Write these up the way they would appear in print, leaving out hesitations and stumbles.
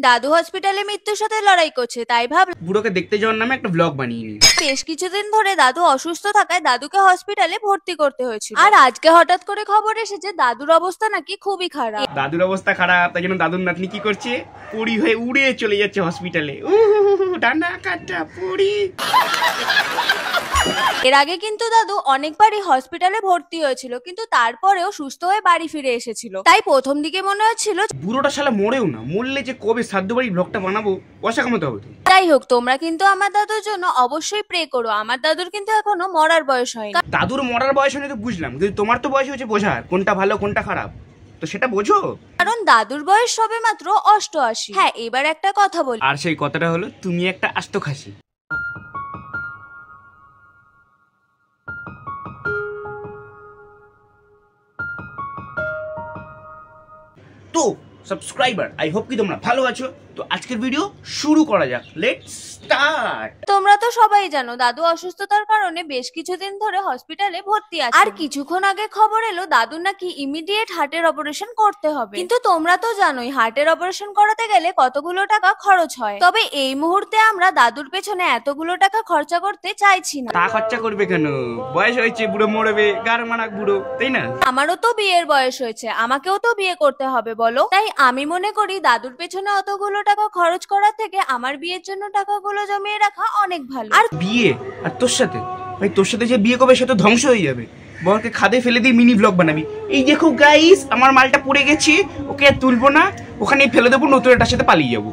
দাদু হসপিটালে মৃত্যুর সাথে লড়াই করছে, তাই ভাবলাম বুড়োকে দেখতে যাওয়ার নামে একটা ব্লগ বানিয়ে নিই। বেশ কিছুদিন ধরে দাদু অসুস্থ থাকায় দাদুকে হসপিটালে ভর্তি করতে হয়েছিল। আর আজকে হঠাৎ করে খবর এসেছে দাদুর অবস্থা নাকি খুবই খারাপ। দাদুর অবস্থা খারাপ, তাই জন্য দাদুর নাতনি কি করছে, পড়ি হয়ে উড়ে চলে যাচ্ছে হসপিটালে। ডানা কাটা পড়ি। এর আগে কিন্তু দাদু অনেকবারই হসপিটালে ভর্তি হয়েছিল, কিন্তু তারপরেও সুস্থ হয়ে বাড়ি ফিরে এসেছিল। তাই প্রথম দিকে মনে হচ্ছিল বুড়োটা শালা মরেও না, মরলে যে কবে শ্রাদ্ধ বাড়ি ব্লগটা বানাবো পয়সা কামাতে হবে তো। যাই হোক, তোমরা কিন্তু আমার দাদুর জন্য অবশ্যই প্রে করো। আমার দাদুর কিন্তু এখনো মরার বয়স হয়নি। দাদুর মরার বয়স হয়নি তো বুঝলাম, কিন্তু তোমার তো বয়স হয়েছে বোঝার কোনটা ভালো কোনটা খারাপ, তো সেটা বোঝো। কারণ দাদুর বয়স সবে মাত্র 88। হ্যাঁ, এবার একটা কথা বলি, আর সেই কথাটা হলো তুমি একটা আস্ত খাসি। তো সাবস্ক্রাইবার, আই হোপ কি তোমরা ভালো আছো। তো আজকের ভিডিও শুরু করা যাক, লেটস স্টার্ট। তোমরা তো সবাই জানো দাদু অসুস্থতার কারণে বেশ কিছুদিন ধরে হসপিটালে ভর্তি আছে। আর কিছুক্ষণ আগে খবর এলো দাদুর নাকি ইমিডিয়েট হার্টের অপারেশন করতে হবে। কিন্তু তোমরা তো জানোই হার্টের অপারেশন করাতে গেলে কতগুলো টাকা খরচ হয়। তবে এই মুহূর্তে আমরা দাদুর পেছনে এতগুলো টাকা খরচা করতে চাইছি না। তা খরচা করবে কেন, বয়স হয়েছে, বুড়ো মরবে, গার মানাক বুড়ো, তাই না? আমারও তো বিয়ের বয়স হয়েছে, আমাকেও তো বিয়ে করতে হবে বলো। তাই আমি মনে করি দাদুর পেছনে অতগুলো টাকা খরচ করার থেকে আমার বিয়ের জন্য টাকাগুলো জমিয়ে রাখা অনেক ভালো। আর বিয়ে আর তোর সাথে, ভাই তোর সাথে যে বিয়ে করবে সে তো ধ্বংস হয়ে যাবে। বরকে খাদে ফেলে দিয়ে মিনি ব্লগ বানাবি, এই দেখো গাইস আমার মালটা পড়ে গেছে, ওকে আর তুলবো না, ওখানেই ফেলে দেবো, নতুন এটার সাথে পালিয়ে যাবো।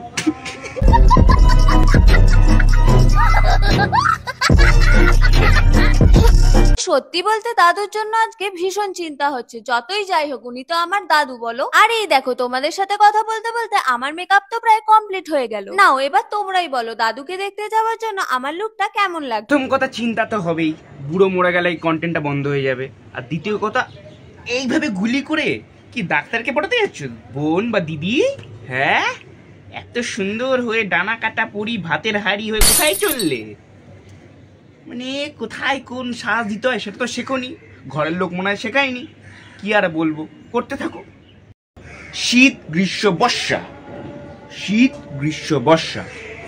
সত্যি বলতে দাদুর জন্য আজকে ভীষণ চিন্তা হচ্ছে। যতই যাই হোক, উনি তো আমার দাদু বলো। আর এই দেখো, তোমাদের সাথে কথা বলতে বলতে আমার মেকআপ তো প্রায় কমপ্লিট হয়ে গেল। নাও এবার তোমরাই বলো দাদুকে দেখতে যাওয়ার জন্য আমার লুকটা কেমন লাগবে। প্রথম কথা চিন্তা তো হবেই, বুড়ো মরে গেলে এই কন্টেন্টটা বন্ধ হয়ে যাবে। আর দ্বিতীয় কথা, এইভাবে গুলি করে কি ডাক্তারকে পড়াতে যাচ্ছ বোন বা দিদি? হ্যাঁ, এত সুন্দর হয়ে ডানা কাটা পড়ি ভাতের হাড়ি হয়ে কোথায় চললে? মানে কোথায় কোন শ্বাস দিতে হয় সেটা তো শেখোনি, ঘরের লোক মনে হয় শেখায়নি। কি আর বলবো, করতে থাকো। শীত গ্রীষ্ম বর্ষা, শীত গ্রীষ্ম বর্ষা,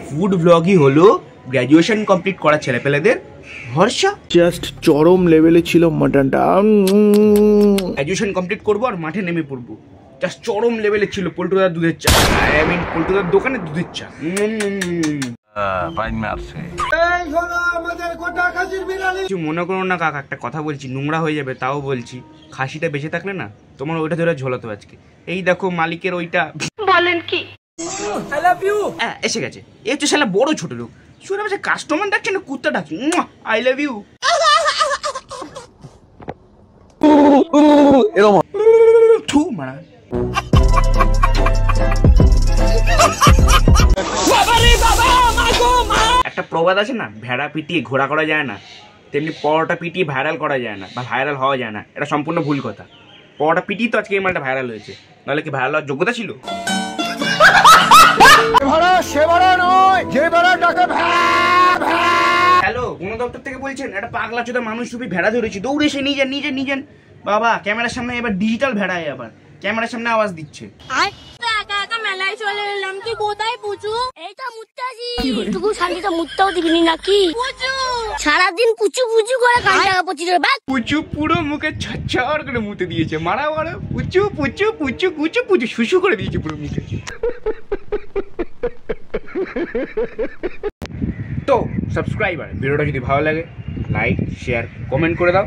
ফুড ব্লগই হলো গ্র্যাজুয়েশন কমপ্লিট করা ছেলেপেলেদের ভরসা। জাস্ট চরম লেভেলে ছিল মাটনটা। গ্র্যাজুয়েশন কমপ্লিট করবো আর মাঠে নেমে পড়বো, জাস্ট চরম লেভেলে ছিল পল্টুদার দুধের চা। আই মিন পল্টুদার দোকানে দুধের চা। কিছু মনে করো না কাকা, একটা কথা বলছি, নোংরা হয়ে যাবে তাও বলছি। খাসিটা বেঁচে থাকলে না তোমার ওইটা ধরে ঝোলাতো আজকে। এই দেখো মালিকের ওইটা। বলেন কি, আই লাভ ইউ এসে গেছে। এই হচ্ছে শালা বড় ছোট লোক, শুনে বলছে কাস্টমার ডাকছে না কুত্তা ডাকছে। I love you. থু মারা। একটা প্রবাদ আছে না, ভেড়া পিটিয়ে ঘোড়া করা যায় না, তেমনি পরোটা পিটিয়ে ভাইরাল করা যায় না বা ভাইরাল হওয়া যায় না। এটা সম্পূর্ণ ভুল কথা। পরোটা পিটিয়ে তো আজকে এই মালটা ভাইরাল হয়েছে, নাহলে কি ভাইরাল হওয়ার যোগ্যতা ছিল? হ্যালো, বন দপ্তর থেকে বলছেন একটা পাগলা চোদা মানুষ রূপী ভেড়া ধরেছি, দৌড়ে এসে নিজেন বাবা ক্যামেরার সামনে এবার ডিজিটাল ভেড়ায়, আবার ক্যামেরার সামনে আওয়াজ দিচ্ছে। মেলায় চলে এলাম, কি কোথায় পুচু? এইটা মুত্তাছি, তুই শান্তিতে মুত্তাও দিবি নাকি? পুচু সারাদিন পুচু পুচু করে কান্না পচির বাদ। পুচু পুরো মুখে ছচ্ছর করে মুতে দিয়েছে, মারা মারা পুচু পুচু পুচু কুচু পুচু শুশু করে দিয়েছে পুরো মুখে। তো সাবস্ক্রাইবার, ভিডিওটা যদি ভালো লাগে লাইক শেয়ার কমেন্ট করে দাও।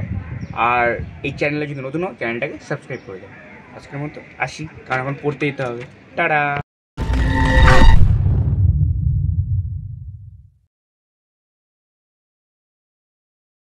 আর এই চ্যানেলে যদি নতুন হও চ্যানেলটাকে সাবস্ক্রাইব করে দাও। আজকের মতো আসি, কারণ এখন পড়তে যেতে হবে। টাটা।